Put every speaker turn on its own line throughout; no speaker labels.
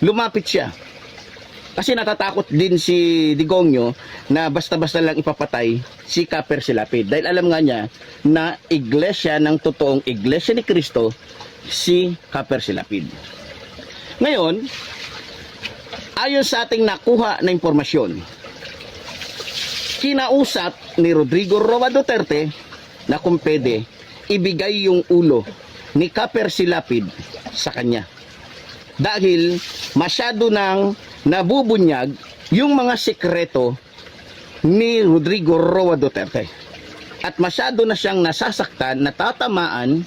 lumapit siya. Kasi natatakot din si Digongyo na basta-basta lang ipapatay si Caper Silapid. Dahil alam nga niya na iglesia ng totoong iglesia ni Cristo si Caper Silapid. Ngayon, ayon sa ating nakuha na impormasyon, kinausap ni Rodrigo Roa Duterte na kung pwede ibigay yung ulo ni Caper Silapid sa kanya. Dahil masyado nang nabubunyag yung mga sekreto ni Rodrigo Roa Duterte. At masyado na siyang nasasaktan, natatamaan,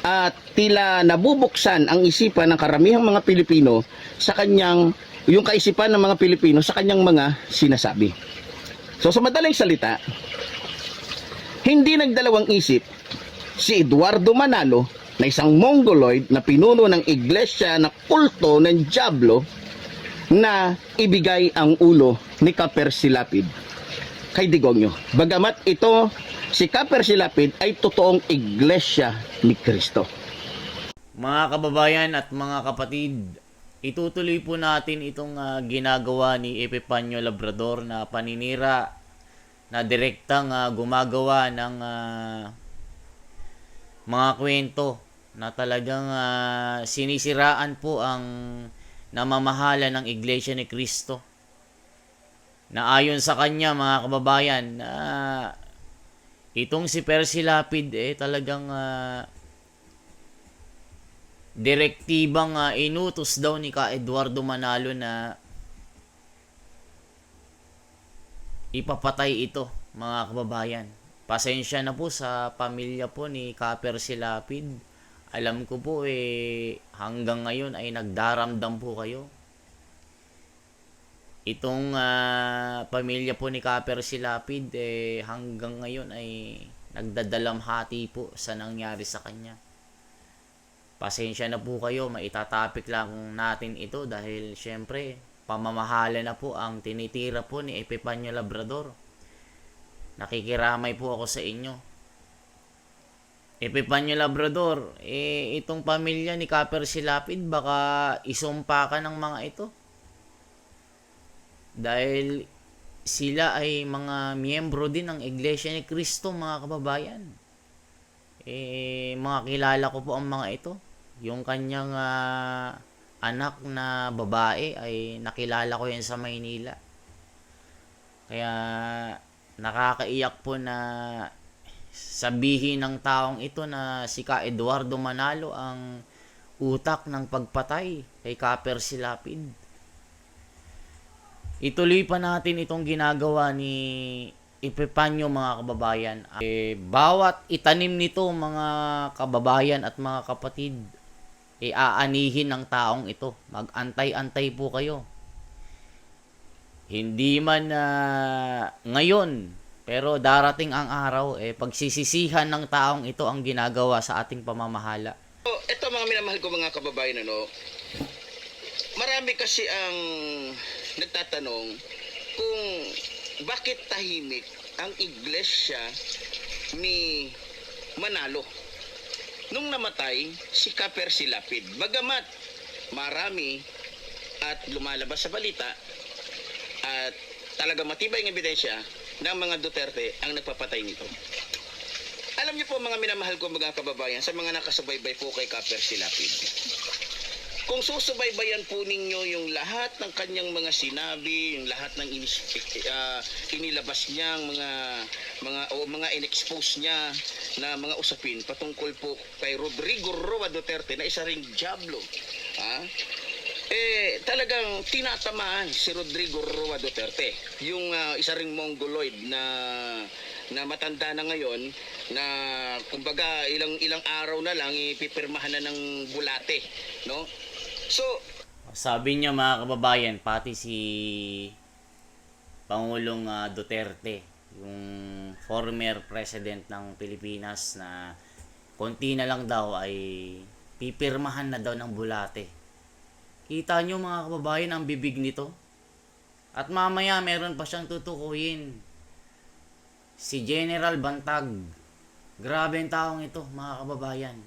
at tila nabubuksan ang isipan ng karamihang mga Pilipino sa kanyang, yung kaisipan ng mga Pilipino sa kanyang mga sinasabi. So sa madaling salita, hindi nagdalawang isip si Eduardo Manalo na isang Mongoloid na pinuno ng iglesia na kulto ng Diablo na ibigay ang ulo ni Caper Silapid kay Digongyo. Bagamat ito, si Caper Silapid ay totoong iglesia ni Cristo.
Mga kababayan at mga kapatid, itutuloy po natin itong ginagawa ni Epifanio Labrador na paninira na direktang gumagawa ng mga kwento na talagang sinisiraan po ang namamahala ng Iglesia ni Cristo. Na ayon sa kanya, mga kababayan, itong si Percy Lapid talagang direktibang inutos daw ni Ka Eduardo Manalo na ipapatay ito, mga kababayan. Pasensya na po sa pamilya po ni Caper Silapid. Alam ko po hanggang ngayon ay nagdaramdam po kayo. Itong pamilya po ni Caper Silapid hanggang ngayon ay nagdadalamhati po sa nangyari sa kanya. Pasensya na po kayo, maitatapik lang natin ito dahil syempre pamamahala na po ang tinitira po ni Epifanio Labrador. Nakikiramay po ako sa inyo. Epifanio Labrador, itong pamilya ni Caper Silapid, baka isumpa ka ng mga ito. Dahil sila ay mga miyembro din ng Iglesia ni Cristo, mga kababayan. Mga kilala ko po ang mga ito. Yung kanyang anak na babae ay nakilala ko yan sa Maynila. Kaya nakakaiyak po na sabihin ng taong ito na si Ka Eduardo Manalo ang utak ng pagpatay kay Caper Silapid. Ituloy pa natin itong ginagawa ni Epifanio, mga kababayan. Bawat itanim nito, mga kababayan at mga kapatid, aanihin ng taong ito. Mag-antay-antay po kayo. Hindi man ngayon, pero darating ang araw, pagsisisihan ng taong ito ang ginagawa sa ating pamamahala.
So, ito mga minamahal ko mga kababayan, marami kasi ang nagtatanong kung bakit tahimik ang iglesia ni Manalo nung namatay si Caper Silapid. Bagamat marami at lumalabas sa balita at talaga matibay ng ebidensya ng mga Duterte ang nagpapatay nito. Alam niyo po mga minamahal ko mga kababayan, sa mga nakasubaybay po kay Caper Silapid, kung susubaybayan po ninyo yung lahat ng kanyang mga sinabi, yung lahat ng inilabas niyang mga in-expose niya na mga usapin patungkol po kay Rodrigo Roa Duterte na isa ring Diablo, talagang tinatamaan si Rodrigo Roa Duterte, yung isa ring Mongoloid na matanda na ngayon, na kumbaga ilang araw na lang ipipirmahan na ng bulate, no? So
sabi niya, mga kababayan, pati si Pangulong Duterte, yung former president ng Pilipinas, na konti na lang daw ay pipirmahan na daw ng bulate. Kita nyo, mga kababayan, ang bibig nito. At mamaya meron pa siyang tutukuyin. Si General Bantag. Grabe ang taong ito, mga kababayan.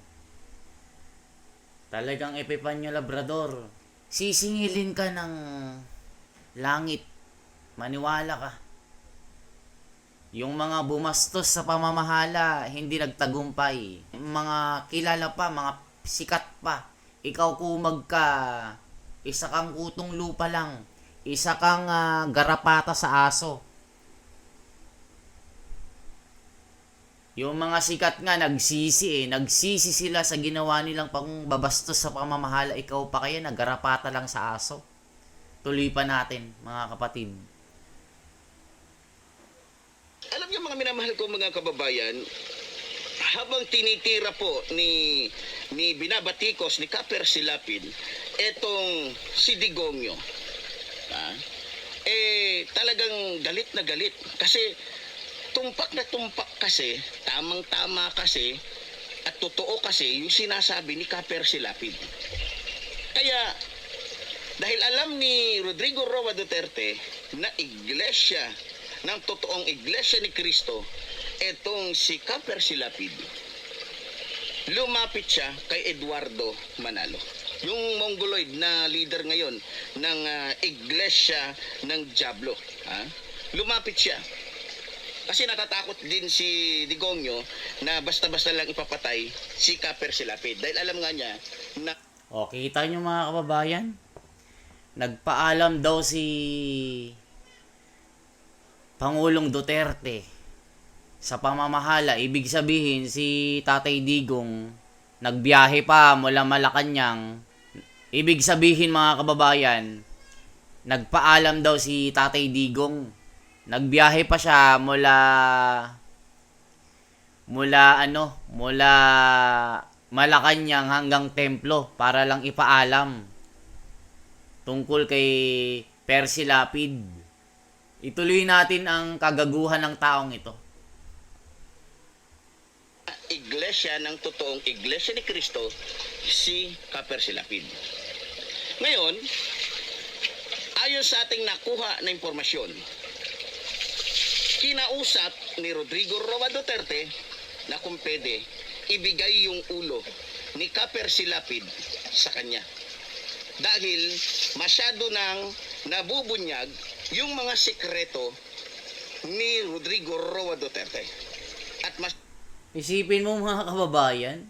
Talagang Epifanio Labrador, sisingilin ka ng langit. Maniwala ka. Yung mga bumastos sa pamamahala, hindi nagtagumpay. Mga kilala pa, mga sikat pa. Ikaw kumag ka, isa kang kutong lupa lang. Isa kang garapata sa aso. Yung mga sikat nga nagsisi nagsisi sila sa ginawa nilang pangbabastos sa pamamahala. Ikaw pa kaya nagarapata lang sa aso. Tuloy pa natin, mga kapatid.
Alam niyo mga minamahal ko mga kababayan, habang tinitira po ni Binabatikos, ni Kaper Silapid, etong si Digongyo, talagang galit na galit. Kasi tumpak na tumpak kasi, tamang-tama kasi, at totoo kasi yung sinasabi ni Kaper Silapid. Kaya, dahil alam ni Rodrigo Roa Duterte na iglesia, ng totoong iglesia ni Cristo, etong si Kaper Silapid, lumapit siya kay Eduardo Manalo, yung Mongoloid na leader ngayon ng iglesia ng Diablo. Lumapit siya kasi natatakot din si Digongyo na basta-basta lang ipapatay si Kaper Silapid, dahil alam nga niya na
Kita nyo mga kababayan, nagpaalam daw si Pangulong Duterte sa pamamahala. Ibig sabihin si Tatay Digong nagbiyahe pa mula Malacanang. Ibig sabihin mga kababayan, nagpaalam daw si Tatay Digong. Nagbiyahe pa siya mula Malacanang hanggang templo para lang ipaalam tungkol kay Percy Lapid. Ituloy natin ang kagaguhan ng taong ito.
iglesia ng totoong iglesia ni Cristo, si Kaper Silapid. Ngayon, ayon sa ating nakuha na impormasyon, kinausap ni Rodrigo Roa Duterte na kung pwede ibigay yung ulo ni Kaper Silapid sa kanya. Dahil masyado nang nabubunyag yung mga sikreto ni Rodrigo Roa Duterte. At
Isipin mo mga kababayan,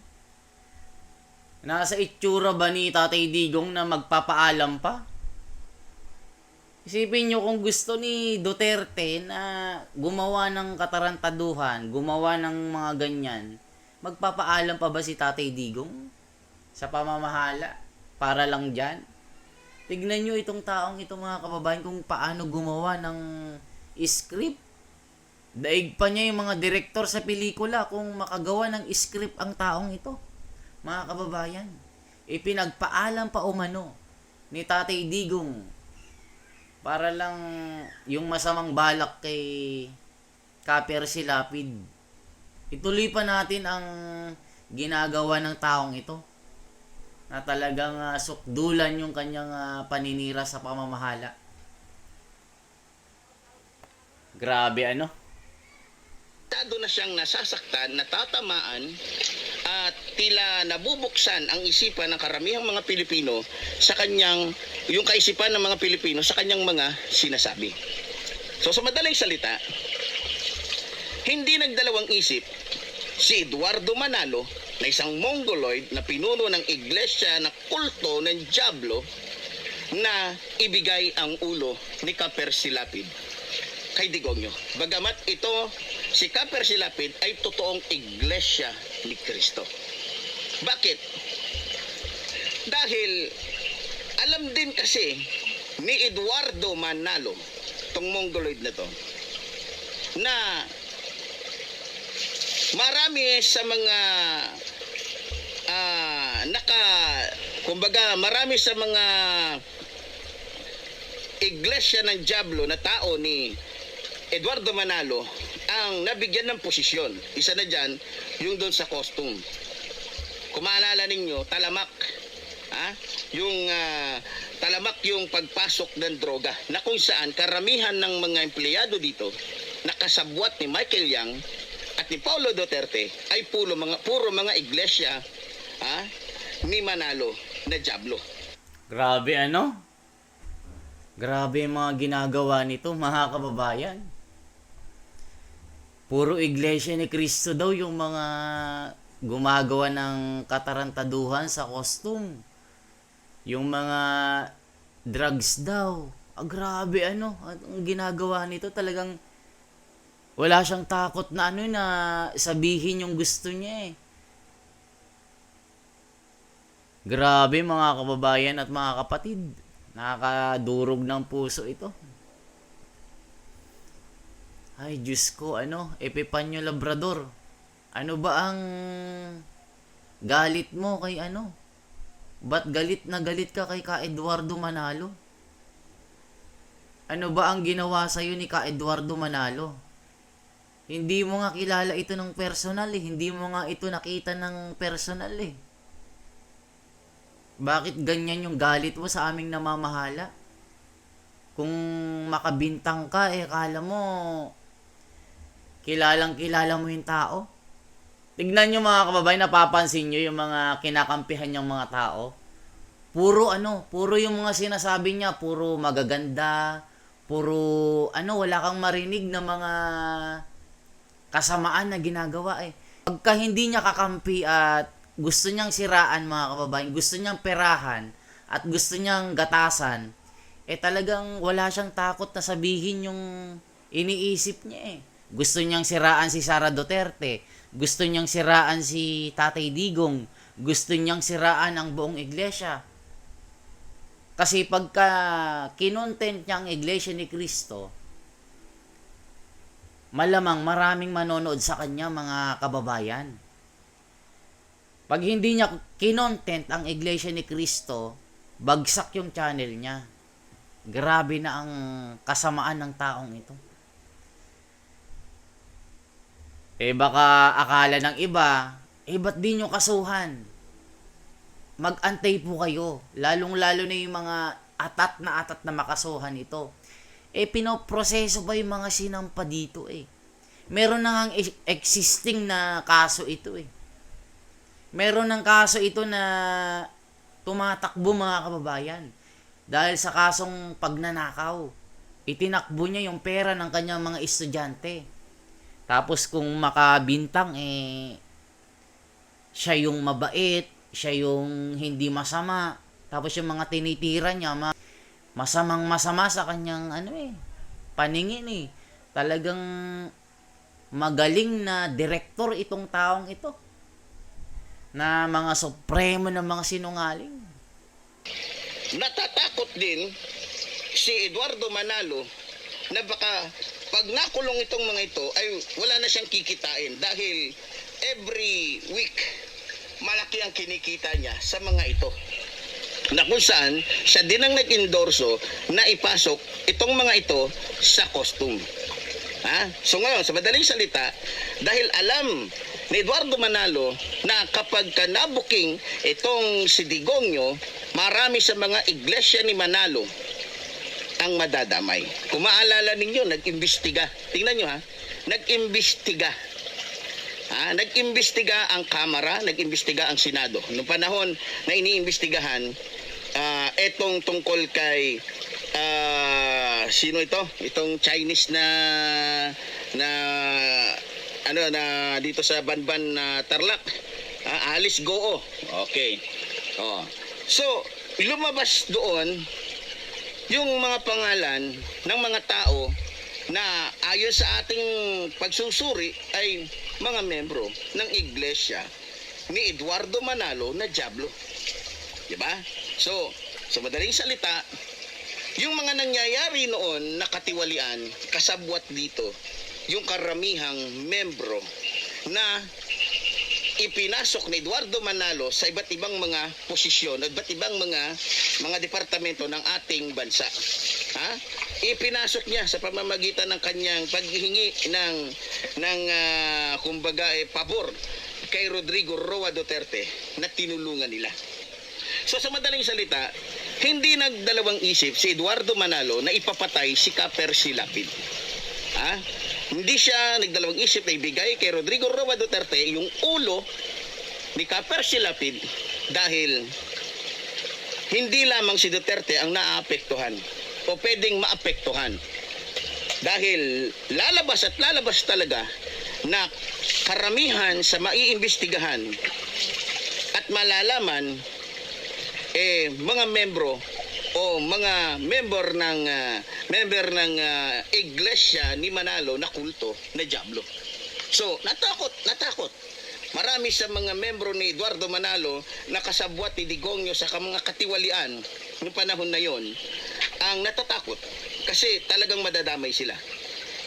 nasa itsura ba ni Tatay Digong na magpapaalam pa? Isipin nyo kung gusto ni Duterte na gumawa ng katarantaduhan, gumawa ng mga ganyan, magpapaalam pa ba si Tatay Digong sa pamamahala para lang dyan? Tignan nyo itong taong ito mga kababayan kung paano gumawa ng script. Daig pa niya yung mga direktor sa pelikula kung makagawa ng script ang taong ito. Mga kababayan, ipinagpaalam pa umano ni Tatay Digong para lang yung masamang balak kay Kaper Silapid. Ituloy pa natin ang ginagawa ng taong ito na talagang sukdulan yung kanyang paninira sa pamamahala. Grabe ano?
Tado na siyang nasasaktan, natatamaan, at tila nabubuksan ang isipan ng karamihang mga Pilipino sa kanyang, yung kaisipan ng mga Pilipino sa kanyang mga sinasabi. So sa madaling salita, hindi nagdalawang isip si Eduardo Manalo na isang Mongoloid na pinuno ng iglesia na kulto ng Diablo na ibigay ang ulo ni Kaper Silapid kay Digongyo. Bagamat ito, si Kaper Silapid ay totoong iglesia ni Cristo. Bakit? Dahil alam din kasi ni Eduardo Manalo, tong Mongoloid na to, na marami sa mga marami sa mga iglesia ng Diablo na tao ni Eduardo Manalo ang nabigyan ng posisyon. Isa na dyan, yung doon sa costume. Kung maalala ninyo, talamak. Talamak yung pagpasok ng droga na kung saan karamihan ng mga empleyado dito na kasabwat ni Michael Yang at ni Paulo Duterte ay puro mga iglesia ni Manalo na Diablo.
Grabe ano? Grabe yung mga ginagawa nito, mga kababayan. Puro iglesia ni Cristo daw yung mga gumagawa ng katarantaduhan sa costume. Yung mga drugs daw. Grabe ano, ang ginagawa nito talagang wala siyang takot na ano na sabihin yung gusto niya eh. Grabe mga kababayan at mga kapatid. Nakakadurog ng puso ito. Ay, Diyos ko, ano, Epifanio Labrador. Ano ba ang galit mo kay ano? Ba't galit na galit ka kay Ka Eduardo Manalo? Ano ba ang ginawa sa'yo ni Ka Eduardo Manalo? Hindi mo nga kilala ito ng personal eh. Hindi mo nga ito nakita ng personal eh. Bakit ganyan yung galit mo sa aming namamahala? Kung makabintang ka eh, kala mo kilalang kilala mo yung tao. Tignan nyo mga kababayan, napapansin nyo yung mga kinakampihan niyang mga tao. Puro ano, puro yung mga sinasabi niya, puro magaganda, puro ano, wala kang marinig na mga kasamaan na ginagawa eh. Pagka hindi niya kakampi at gusto niyang siraan mga kababayan, gusto niyang perahan at gusto niyang gatasan, eh talagang wala siyang takot na sabihin yung iniisip niya eh. Gusto niyang siraan si Sara Duterte, gusto niyang siraan si Tatay Digong, gusto niyang siraan ang buong iglesia. Kasi pagka kinontent niya ang iglesia ni Cristo, malamang maraming manonood sa kanya mga kababayan. Pag hindi niya kinontent ang iglesia ni Cristo, bagsak yung channel niya. Grabe na ang kasamaan ng taong ito. Eh baka akala ng iba, ba't di nyo kasuhan? Mag-antay po kayo. Lalong-lalo na yung mga atat na makasuhan ito. Pinoproseso pa yung mga sinampa dito eh. Meron na ngang existing na kaso ito eh. Meron ng kaso ito na tumatakbo mga kababayan. Dahil sa kasong pagnanakaw, itinakbo niya yung pera ng kanyang mga estudyante. Tapos kung makabintang siya yung mabait, siya yung hindi masama. Tapos yung mga tinitira niya, masamang masama sa kanyang paningin eh. Talagang magaling na direktor itong taong ito. Na mga supremo ng mga sinungaling.
Natatakot din si Eduardo Manalo na baka pag nakulong itong mga ito ay wala na siyang kikitain dahil every week malaki ang kinikita niya sa mga ito. Na kung saan siya din ang nag-endorso na ipasok itong mga ito sa costume. So ngayon, sa madaling salita, dahil alam ni Eduardo Manalo na kapag nabuking itong si Digongyo, marami sa mga iglesia ni Manalo ang madadamay. Kung maalala ninyo, nag-imbestiga. Tingnan nyo nag-imbestiga. Nag-imbestiga ang Kamara, nag-imbestiga ang Senado. Noong panahon na iniimbestigahan, etong tungkol kay sino ito? Itong Chinese na dito sa Banban Tarlac. Alice Goo. Okay. So, lumabas doon yung mga pangalan ng mga tao na ayon sa ating pagsusuri ay mga membro ng iglesia ni Eduardo Manalo na Diablo. Diba? So, sa madaling salita, yung mga nangyayari noon na katiwalian, kasabwat dito, yung karamihang membro na ipinasok ni Eduardo Manalo sa iba't ibang mga posisyon at iba't ibang mga departamento ng ating bansa. Ipinasok niya sa pamamagitan ng kanyang paghihingi ng kumbaga pabor kay Rodrigo Roa Duterte na tinulungan nila. So sa madaling salita, hindi nagdalawang isip si Eduardo Manalo na ipapatay si Ka Percy Lapid. Hindi siya nagdalawang isip na ibigay kay Rodrigo Roa Duterte yung ulo ni Ka Percy Lapid dahil hindi lamang si Duterte ang naaapektuhan o pwedeng maapektuhan. Dahil lalabas at lalabas talaga na karamihan sa maiimbestigahan at malalaman mga membro o mga member ng iglesia ni Manalo na kulto na dyablo. So, natakot. Marami sa mga membro ni Eduardo Manalo na kasabwat ni Digongyo sa mga katiwalian noong panahon na yon ang natatakot kasi talagang madadamay sila.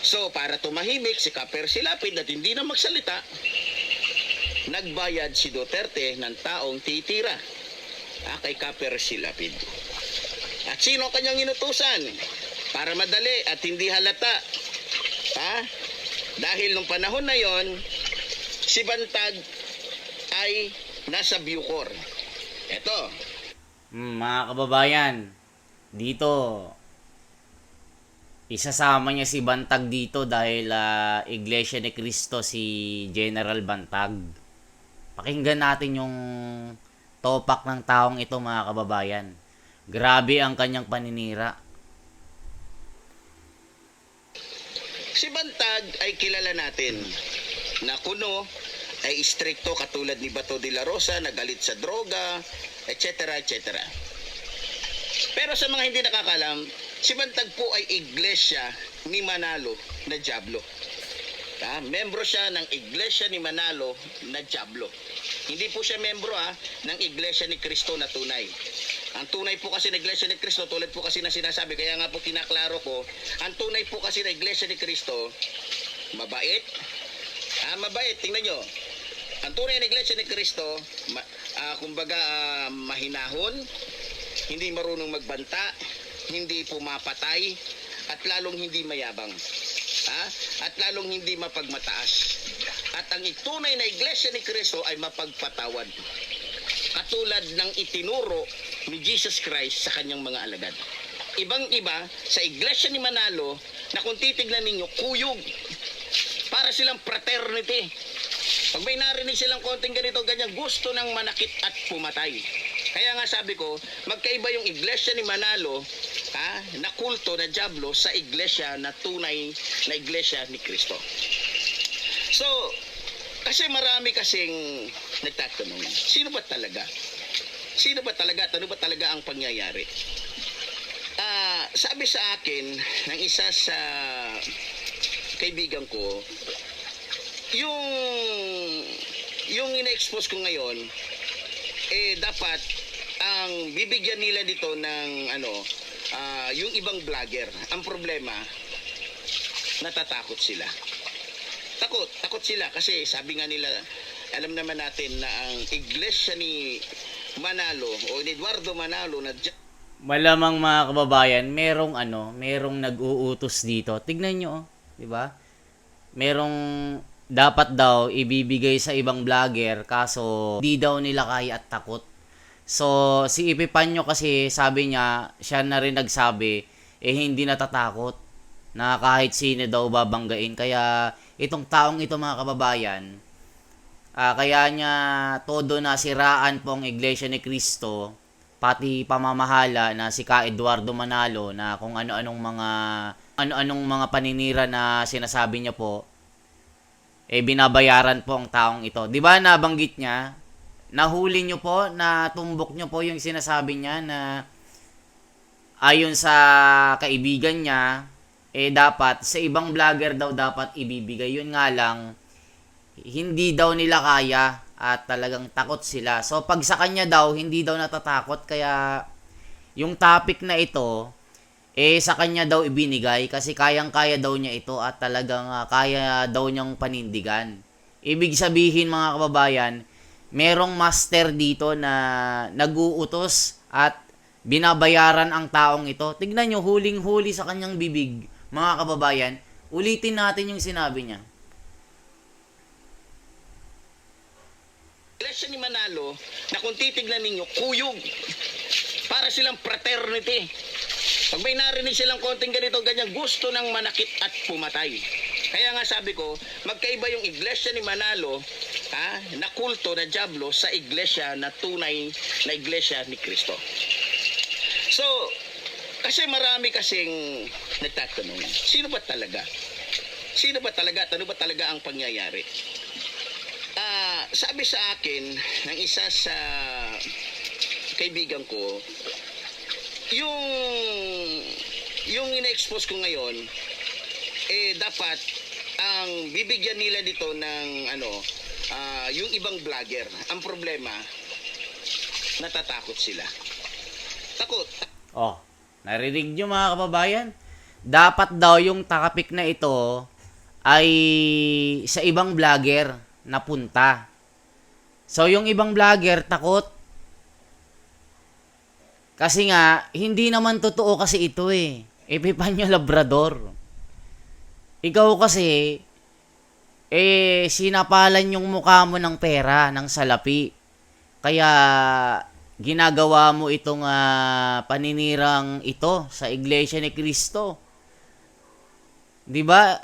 So, para tumahimik si Kaper Silapid at hindi na magsalita, nagbayad si Duterte ng taong titira kay Kaper Silapid. At sino kanyang inutusan? Para madali at hindi halata. Dahil nung panahon na yon, si Bantag ay nasa Bucor. Eto.
Mga kababayan, dito, isasama niya si Bantag dito dahil Iglesia ni Cristo si General Bantag. Pakinggan natin yung topak ng taong ito, mga kababayan. Grabe ang kanyang paninira.
Si Bantag ay kilala natin na kuno ay istrikto katulad ni Bato de la Rosa, nagalit sa droga, etc. etc. Pero sa mga hindi nakakalam, si Bantag po ay iglesia ni Manalo na dyablo. Membro siya ng iglesia ni Manalo na dyablo. Hindi po siya membro ng iglesia ni Cristo na tunay. Ang tunay po kasi na iglesia ni Cristo, tulad po kasi na sinasabi, kaya nga po kinaklaro ko, ang tunay po kasi na iglesia ni Cristo, mabait. Mabait, tingnan nyo. Ang tunay na iglesia ni Cristo, mahinahon, hindi marunong magbanta, hindi pumapatay, at lalong hindi mayabang. At lalong hindi mapagmataas. At ang tunay na iglesia ni Cristo ay mapagpatawad. Katulad ng itinuro ni Jesus Christ sa kanyang mga alagad. Ibang-iba sa iglesia ni Manalo na kung titignan ninyo, kuyog. Para silang fraternity. Pag may narinig silang konting ganito, ganyan, gusto ng manakit at pumatay. Kaya nga sabi ko, magkaiba yung iglesia ni Manalo na kulto, na dyablo, sa iglesia na tunay na iglesia ni Cristo. So, kasi marami kasing nagtatanong, sino ba talaga? Sino ba talaga? Ano ba talaga ang pangyayari? Sabi sa akin ng isa sa kaibigan ko, yung ina-expose ko ngayon, dapat ang bibigyan nila dito ng yung ibang vlogger. Ang problema, natatakot sila. Takot sila kasi sabi nga nila, alam naman natin na ang iglesia ni Manalo o ni Eduardo Manalo na
Malamang, mga kababayan, merong nag-uutos dito. Tignan nyo, di ba? Merong dapat daw ibibigay sa ibang vlogger kaso di daw nila kaya at takot. So, si Epifanio kasi sabi niya, siya na rin nagsabi, hindi natatakot na kahit sino daw babanggain. Kaya itong taong ito, mga kababayan, kaya niya todo na siraan po ang Iglesia ni Cristo, pati pamamahala na si Ka Eduardo Manalo na kung ano-anong mga paninira na sinasabi niya po, binabayaran po ang taong ito. 'Di ba nabanggit niya? Nahuli niyo po, natumbok niyo po yung sinasabi niya na ayon sa kaibigan niya, dapat sa ibang vlogger daw dapat ibibigay. Yun nga lang, hindi daw nila kaya at talagang takot sila. So, pag sa kanya daw, hindi daw natatakot. Kaya, yung topic na ito, sa kanya daw ibinigay kasi kayang-kaya daw niya ito at talagang kaya daw niyang panindigan. Ibig sabihin, mga kababayan, merong master dito na nag-uutos at binabayaran ang taong ito. Tignan nyo, huling-huli sa kanyang bibig, mga kababayan. Ulitin natin yung sinabi niya.
Iglesia ni Manalo na kung titignan ninyo, kuyog. Para silang fraternity. Pag may narinig silang konting ganito, ganyan, gusto ng manakit at pumatay. Kaya nga sabi ko, magkaiba yung iglesia ni Manalo na kulto, na dyablo, sa iglesia na tunay na iglesia ni Cristo. So, kasi marami kasing nagtatanong, sino ba talaga? Sino ba talaga at ano ba talaga ang pangyayari? Sabi sa akin ng isa sa kaibigan ko, yung ina-expose ko ngayon, dapat ang bibigyan nila dito ng yung ibang vlogger. Ang problema, natatakot sila. Takot.
Oh, narinig nyo mga kababayan? Dapat daw yung takapik na ito ay sa ibang vlogger na punta. So, yung ibang vlogger takot. Kasi nga, hindi naman totoo kasi ito eh. Epifanio Labrador. Ikaw kasi, sinapalan yung mukha mo ng pera, ng salapi. Kaya, ginagawa mo itong paninirang ito sa Iglesia ni Cristo. 'Di ba?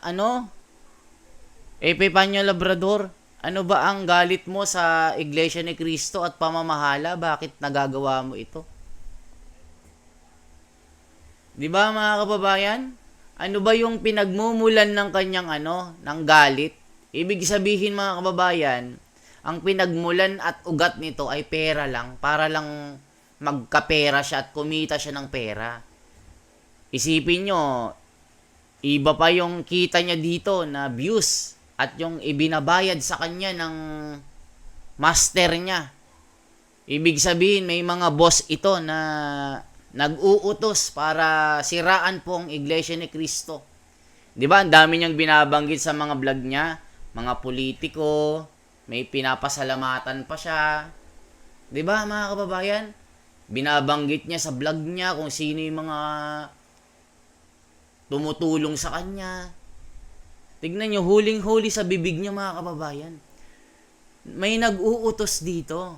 Epifanio Labrador, ano ba ang galit mo sa Iglesia ni Cristo at pamamahala? Bakit nagagawa mo ito? 'Di ba mga kababayan? Ano ba yung pinagmumulan ng kanyang ng galit? Ibig sabihin mga kababayan, ang pinagmulan at ugat nito ay pera lang, para lang magkapera siya at kumita siya ng pera. Isipin nyo, iba pa yung kita niya dito na views at yung ibinabayad sa kanya ng master niya. Ibig sabihin, may mga boss ito na nag-uutos para siraan po ang Iglesia ni Cristo. 'Di ba? Ang dami niyang binabanggit sa mga vlog niya, mga politiko, may pinapasalamatan pa siya. 'Di ba mga kababayan? Binabanggit niya sa vlog niya kung sino yung mga tumutulong sa kanya. Tignan niyo, huling-huli sa bibig niya mga kababayan. May nag-uutos dito.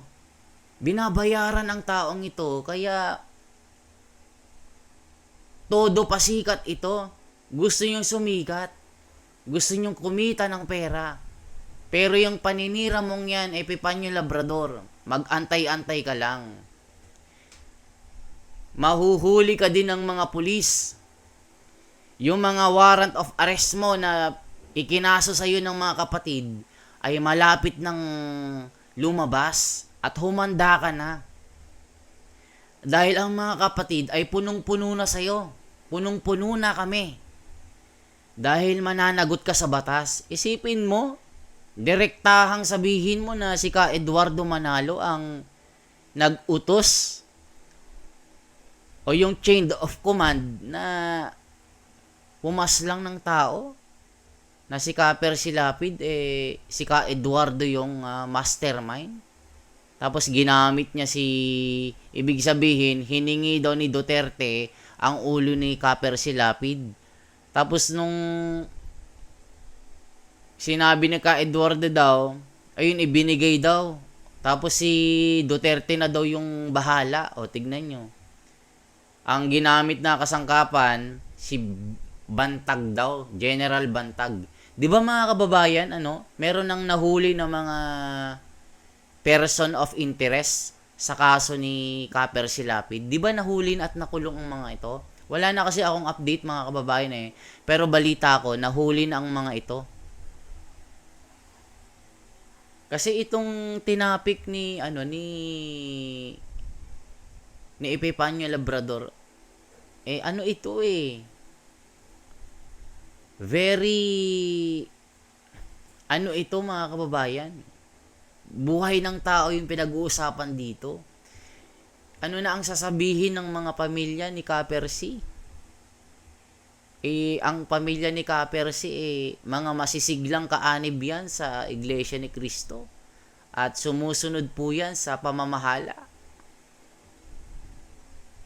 Binabayaran ang taong ito, kaya todo pasikat ito. Gusto niyong sumikat. Gusto niyong kumita ng pera. Pero yung paninira mong yan, Epifanio Labrador, mag-antay-antay ka lang. Mahuhuli ka din ng mga pulis. Yung mga warrant of arrest mo na ikinaso sa'yo ng mga kapatid ay malapit ng lumabas at humanda ka na. Dahil ang mga kapatid ay punong-puno na sa'yo. Punong-puno na kami. Dahil mananagot ka sa batas. Isipin mo, direktahang sabihin mo na si Ka Eduardo Manalo ang nag-utos o yung chain of command na pumaslang ng tao na si Ka Percy Lapid, si Ka Eduardo yung mastermind. Tapos ginamit niya ibig sabihin, hiningi daw ni Duterte ang ulo ni Ka Percy Lapid. Tapos nung sinabi ni Ka Eduardo daw, ayun, ibinigay daw. Tapos si Duterte na daw yung bahala. O, tignan nyo. Ang ginamit na kasangkapan, si Bantag daw. General Bantag. Di ba mga kababayan, meron nang nahuli na mga person of interest sa kaso ni Ka Percy Lapid. Di ba nahuli at nakulong ang mga ito? Wala na kasi akong update mga kababayan Pero balita ko, nahuli na ang mga ito. Kasi itong tinapik ni Epifanio Labrador, ito very, ito mga kababayan, buhay ng tao yung pinag-uusapan dito. Ano na ang sasabihin ng mga pamilya ni Ka Percy? Ang pamilya ni Ka Percy, mga masisiglang kaanib yan sa Iglesia ni Cristo. At sumusunod po yan sa pamamahala.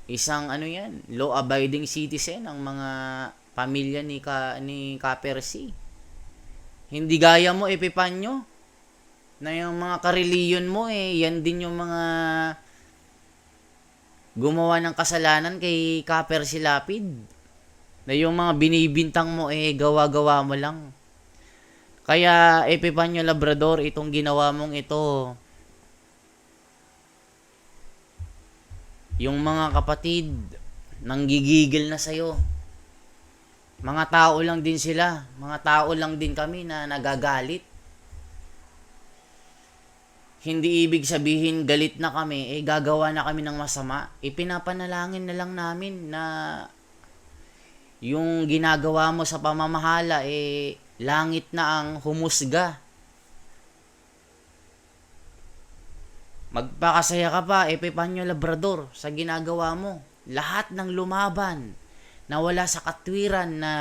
Isang law-abiding citizen ang mga pamilya ni Ka Percy. Hindi gaya mo, Epifanio, na yung mga kareliyon mo, yan din yung mga gumawa ng kasalanan kay Ka Percy Lapid. Na yung mga binibintang mo, gawa-gawa mo lang. Kaya, Epifanio Labrador, itong ginawa mong ito, yung mga kapatid nanggigigil na sa'yo. Mga tao lang din sila. Mga tao lang din kami na nagagalit. Hindi ibig sabihin galit na kami, gagawa na kami ng masama. Pinapanalangin na lang namin na yung ginagawa mo sa pamamahala, langit na ang humusga. Magpakasaya ka pa, Epifanio Labrador, sa ginagawa mo. Lahat ng lumaban na wala sa katwiran na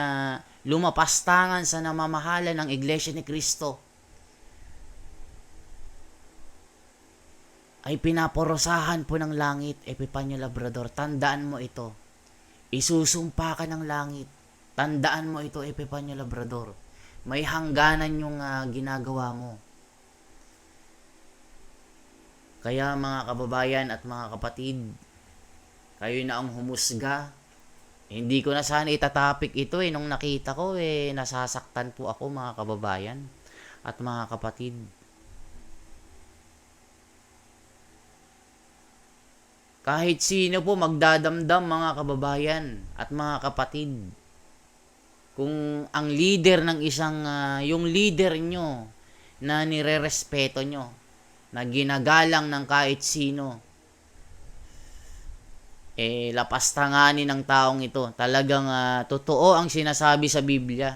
lumapastangan sa namamahala ng Iglesia ni Cristo ay pinaporosahan po ng langit, Epifanio Labrador. Tandaan mo ito. Isusumpa ka ng langit. Tandaan mo ito, Epifanio Labrador. May hangganan yung ginagawa mo. Kaya mga kababayan at mga kapatid, kayo na ang humusga. Hindi ko na sana itatapik ito nung nakita ko nasasaktan po ako mga kababayan at mga kapatid. Kahit sino po magdadamdam mga kababayan at mga kapatid. Kung ang leader ng isang, yung leader nyo na nirerespeto nyo, na ginagalang ng kahit sino, lapastanganin ng taong ito. Talagang totoo ang sinasabi sa Biblia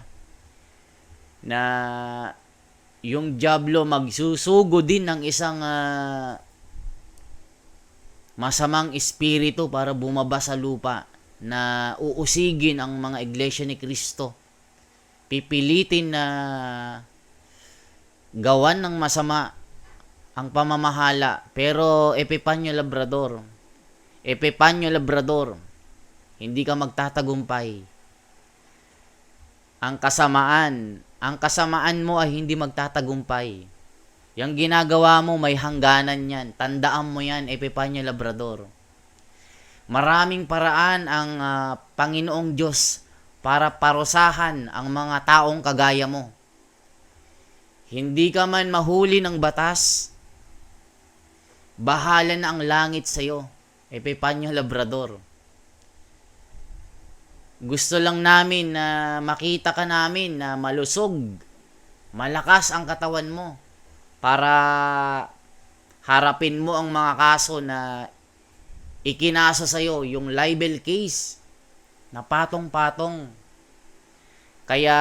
na yung dyablo magsusugo din ng isang masamang espiritu para bumaba sa lupa na uusigin ang mga iglesia ni Cristo. Pipilitin na gawan ng masama ang pamamahala. Pero Epifanio Labrador, hindi ka magtatagumpay. Ang kasamaan mo ay hindi magtatagumpay. Yung ginagawa mo may hangganan yan. Tandaan mo yan, Epifanio Labrador. Maraming paraan ang Panginoong Diyos para parusahan ang mga taong kagaya mo. Hindi ka man mahuli ng batas, bahala na ang langit sa'yo, Epifanio Labrador. Gusto lang namin na makita ka namin na malusog, malakas ang katawan mo para harapin mo ang mga kaso na ikinasa sa'yo, yung libel case na patong-patong. Kaya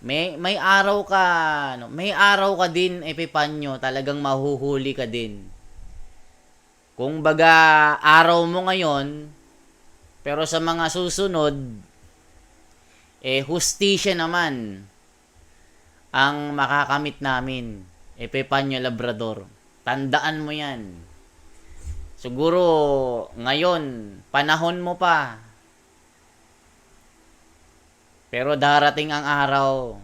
may araw ka din, Epifanio, talagang mahuhuli ka din. Kung baga araw mo ngayon, pero sa mga susunod, hustisya naman ang makakamit namin, Epifanio Labrador. Tandaan mo yan. Siguro ngayon, panahon mo pa. Pero darating ang araw,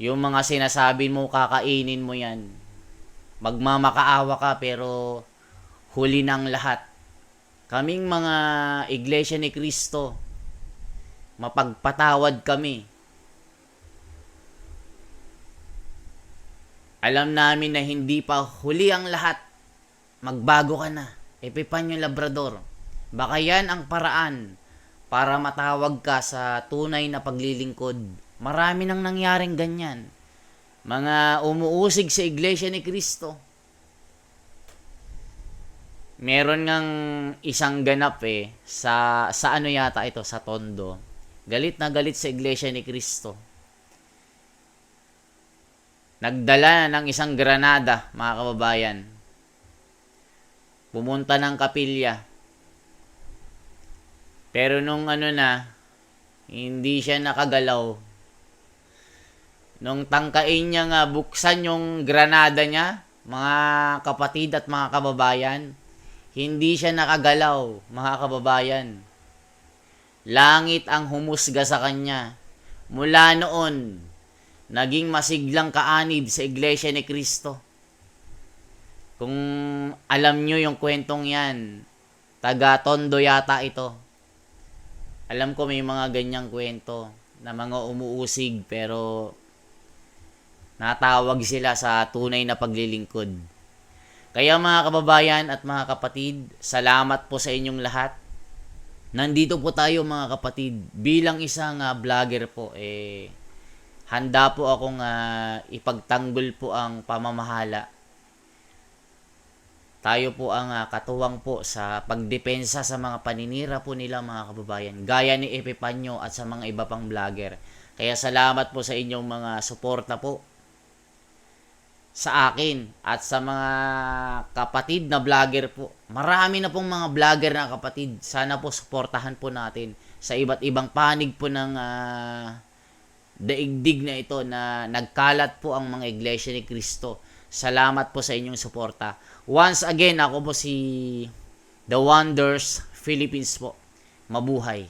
yung mga sinasabi mo, kakainin mo yan. Magmamakaawa ka, pero huli ng lahat. Kaming mga Iglesia ni Cristo, mapagpatawad kami. Alam namin na hindi pa huli ang lahat. Magbago ka na, Epifanio Labrador. Baka yan ang paraan para matawag ka sa tunay na paglilingkod. Marami nang nangyaring ganyan. Mga umuusig sa Iglesia ni Cristo. Meron ngang isang ganap sa ano yata ito, sa Tondo. Galit na galit sa Iglesia ni Cristo. Nagdala ng isang granada, mga kababayan. Pumunta ng kapilya. Pero nung hindi siya nakagalaw. Nung tangkain niya nga buksan yung granada niya, mga kapatid at mga kababayan, hindi siya nakagalaw, mga kababayan. Langit ang humusga sa kanya. Mula noon, naging masiglang kaanib sa Iglesia ni Cristo. Kung alam nyo yung kwentong yan, taga Tondo yata ito. Alam ko may mga ganyang kwento na mga umuusig pero natawag sila sa tunay na paglilingkod. Kaya mga kababayan at mga kapatid, salamat po sa inyong lahat. Nandito po tayo mga kapatid. Bilang isang vlogger po, handa po akong ipagtanggol po ang pamamahala. Tayo po ang katuwang po sa pagdepensa sa mga paninira po nila mga kababayan. Gaya ni Epipanyo at sa mga iba pang vlogger. Kaya salamat po sa inyong mga suporta po sa akin at sa mga kapatid na vlogger po. Marami na pong mga vlogger na kapatid. Sana po suportahan po natin sa iba't ibang panig po ng daigdig na ito na nagkalat po ang mga iglesia ni Cristo. Salamat po sa inyong suporta. Once again, ako po si The Wonders Philippines po. Mabuhay.